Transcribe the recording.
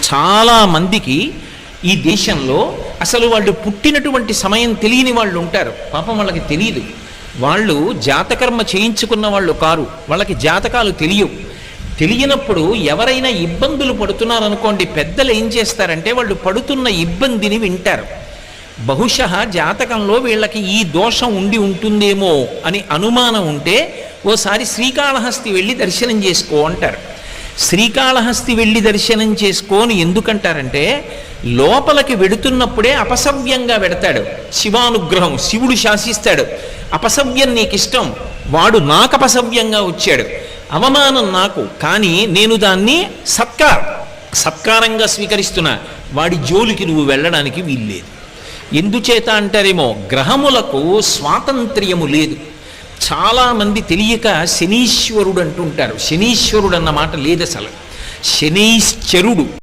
చాలామందికి ఈ దేశంలో అసలు వాళ్ళు పుట్టినటువంటి సమయం తెలియని వాళ్ళు ఉంటారు. పాపం వాళ్ళకి తెలియదు. వాళ్ళు జాతకర్మ చేయించుకున్న వాళ్ళు కారు, వాళ్ళకి జాతకాలు తెలియనప్పుడు ఎవరైనా ఇబ్బందులు పడుతున్నారనుకోండి, పెద్దలు ఏం చేస్తారంటే వాళ్ళు పడుతున్న ఇబ్బందిని వింటారు. బహుశः జాతకంలో వీళ్ళకి ఈ దోషం ఉండి ఉంటుందేమో అని అనుమానం ఉంటే ఓసారి శ్రీకాళహస్తి వెళ్ళి దర్శనం చేసుకో అంటారు. శ్రీకాళహస్తి వెళ్ళి దర్శనం చేసుకోని ఎందుకంటారంటే, లోపలికి వెడుతున్నప్పుడే అపసవ్యంగా వెడతాడు. శివానుగ్రహం, శివుడు శాసిస్తాడు. అపసవ్యం నీకు ఇష్టం, వాడు నాకు అపసవ్యంగా వచ్చాడు, అవమానం నాకు, కానీ నేను దాన్ని సత్కారంగా స్వీకరిస్తున్నా, వాడి జోలికి నువ్వు వెళ్ళడానికి వీల్లేదు. ఎందుచేత అంటారేమో, గ్రహములకు స్వాతంత్ర్యము లేదు. చాలామంది తెలియక శనీశ్వరుడు అంటుంటారు. శనీశ్వరుడు అన్న మాట లేదు అసలు, శనైశ్చరుడు.